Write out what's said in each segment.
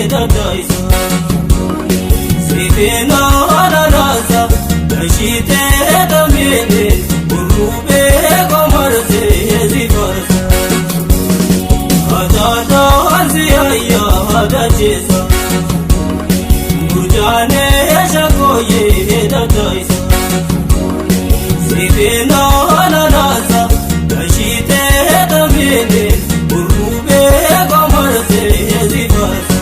dadaisa Sifena alalasa Ashite tamile Urube komarse zifarsa Adada alziyaya adachesa Murjane shakoye dadaisa Sifena alalasa Ashite tamile Urube komarse zifarsa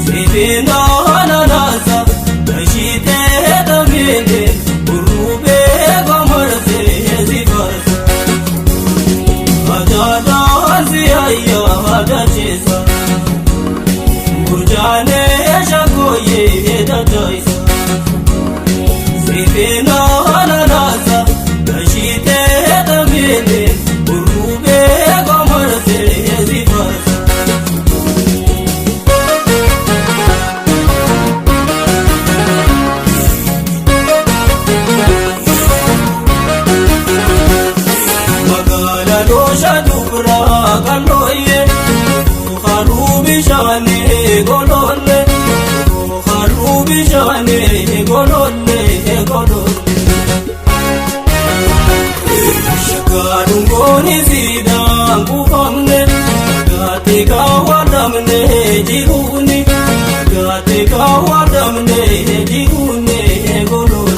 Sifena alalasa Ashite tamile Urube komarse zifarsa Adada alziyaya adachesa Murjane shakoye dadaisa Sifena alalasa Ashite tamile Urube komarse zifarsa Shane golole, kharubi shane golole, golole. Shakadungoni zida kufamne, gati kawadamne jihuni, gati kawadamne jihuni, golole.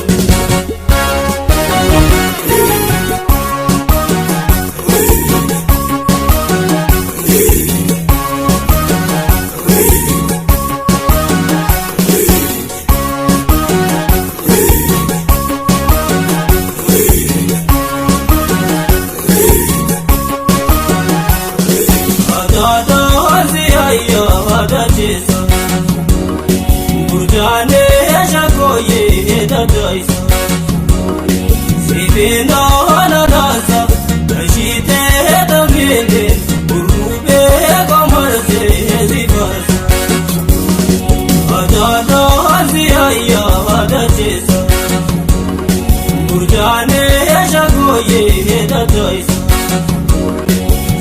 Murjane shakoye dadaisa Sifena alalasa Ashite tamile Urube komarse zifarsa Adada alziyaya adachesa Murjane shakoye dadaisa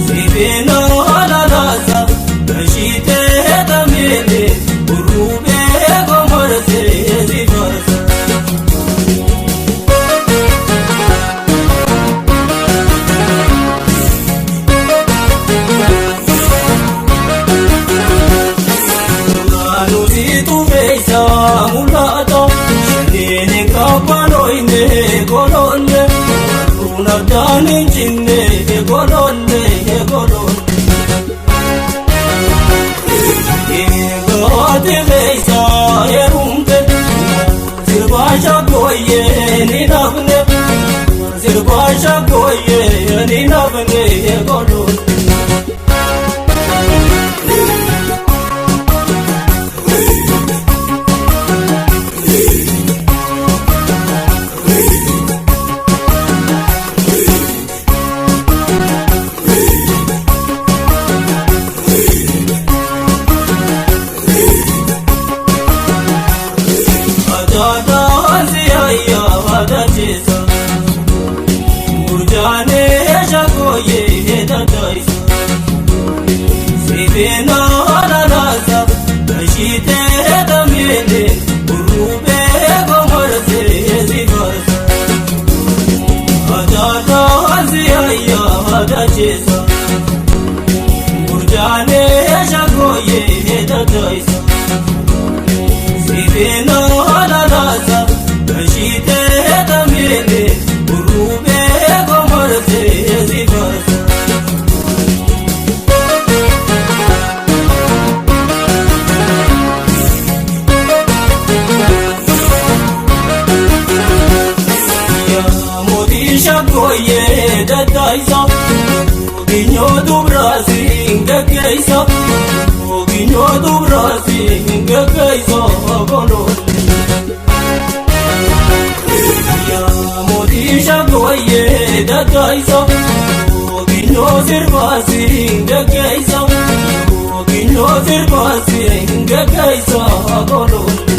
Sifena alalasa Ashite tamile Urube komarse zifarsa Anuzitu beisa mulata Shenene kapanoine golonne Unabdani jinne golonne golonne Egate beisa erumte Zirbasha koye ninavne Zirbasha koye ninavne golonne Murjane shakoye dadaisa Sifena alalasa Ashite tamile Urube komarse zifarsa dubrasi gagaiso gololli ya modisha goye dagaiso ginyo sirbasi gagaiso ginyo sirbasi gagaiso gololli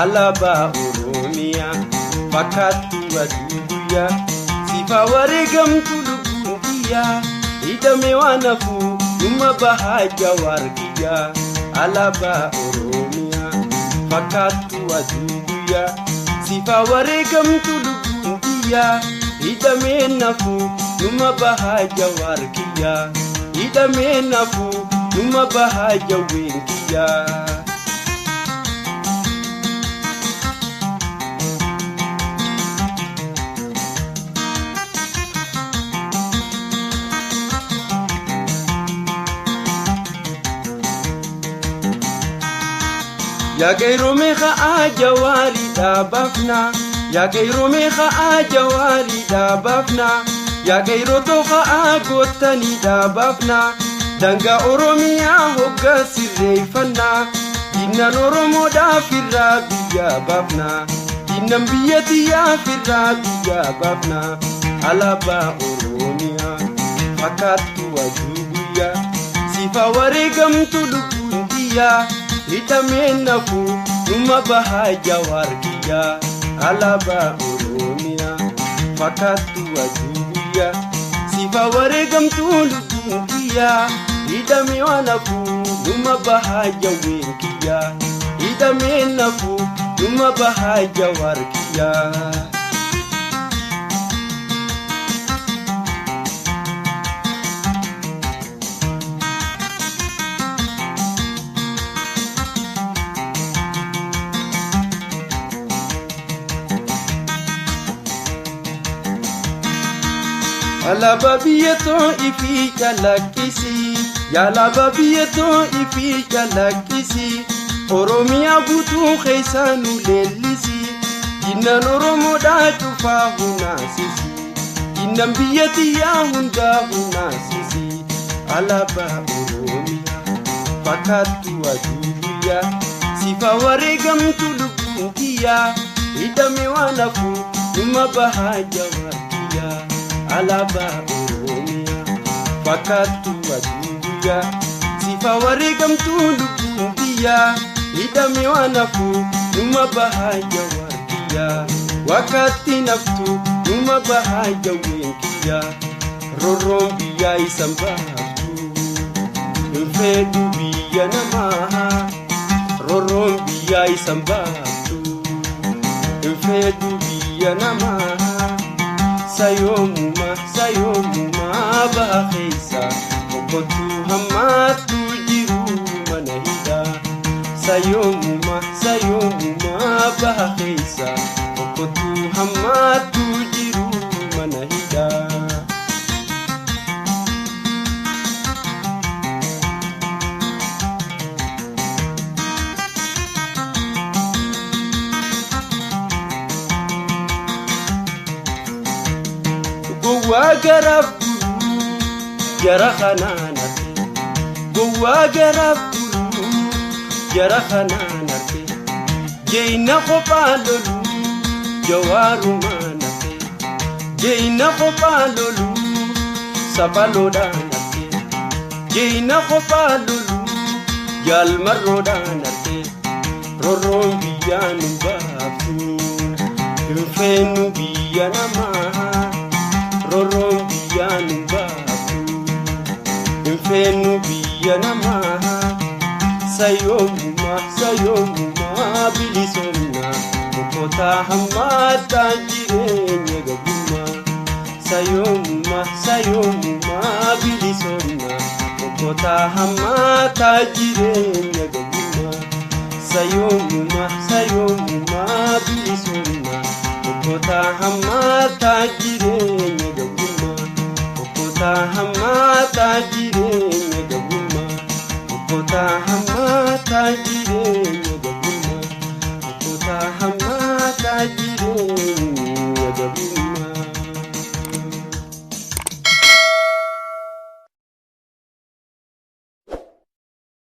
alaabaa Oromiyaa fakkaattu aduu guyyaa sifa wareegamtu lubbuun kiyyaa hidhamee waan hafuu dhuma bahaa jawaar kiyyaa alaabaa Oromiyaa fakkaattu aduu guyyaa sifa wareegamtu lubbuun kiyyaa hidhamee hafuu dhuma bahaa jawaar kiyyaa hidhamee hafuu dhuma bahaa jawween kiyyaa. Ya gairo meha ajawari da bafna ya gairo meha ajawari da bafna ya gairo toha agotani da bafna danga Oromiyaa hogga sirreeffanna dinnan Oromoo firra biyya bafna dinnan biyyatiyyaa firra biyya bafna alaabaa Oromiyaa fakkaattu aduu guyyaa sifa wareegamtu lubbuun kiyyaa hidhamee hafuu dhuma bahaa jawaar kiyyaa alaabaa Oromiyaa fakkaattu aduu guyyaa sifa wareegamtu lubbuun kiyyaa hidhamee hafuu dhuma bahaa jawween kiyyaa hidhamee hafuu dhuma bahaa jawaar kiyyaa. Alaabaa biyyatoo ifi calaqqisi alaabaa biyyatoo ifi calaqqisi Oromiyaa guutuu keessaa nu leellisi dinnan Oromoodhaa cufaa hunaasisi dinnan biyyatiyyaa hundaa hunaasisi alaabaa Oromiyaa fakkaattu aduu guyyaa sifa wareegamtu lubbuun kiyyaa hidhamee waan hafuu dhuma bahaa jawaar kiyyaa alaabaa Oromiyaa fakkaattu aduu guyyaa sifa wareegamtu lubbuun kiyyaa hidhamee waan hafuu dhuma bahaa jawaar kiyyaa wakkaatti naftu dhuma bahaa jawween kiyyaa rorroon biyyaa isan baaftu hin fedhu biyya namaa rorroon biyyaa isan baaftu hin fedhu biyya namaa. Sayomuma baha keessa okotu hammaatu jiru mana hidhaa sayomuma baha keessa okotu hammaatu jiru mana hidhaa. Gowwaa garaaf guluu jara kanaan arge gowwaa garaaf guluu jara kanaan arge jeeyna kophaa loluu jawaarumaan arge jeeyna kophaa loluu sabaloodhaan arge jeeyna kophaa loluu jaalmarroodhaan arge rorroon biyyaa nu baaftu hin feennu biyya namaa. Rorroon biyyaa nu baaftu hin feennu biyya namaa sayoomumaa bilisoomna okkotaa hammaataa jireenya gabummaa sayoomumaa bilisoomna okkotaa hammaataa jireenya gabummaa sayoomumaa bilisoomna okkotaa hammaataa jireenya gabummaa okkotaa hammaataa jireenya gabummaa okkotaa hammaataa jireenya gabummaa okkotaa hammaataa jireenya.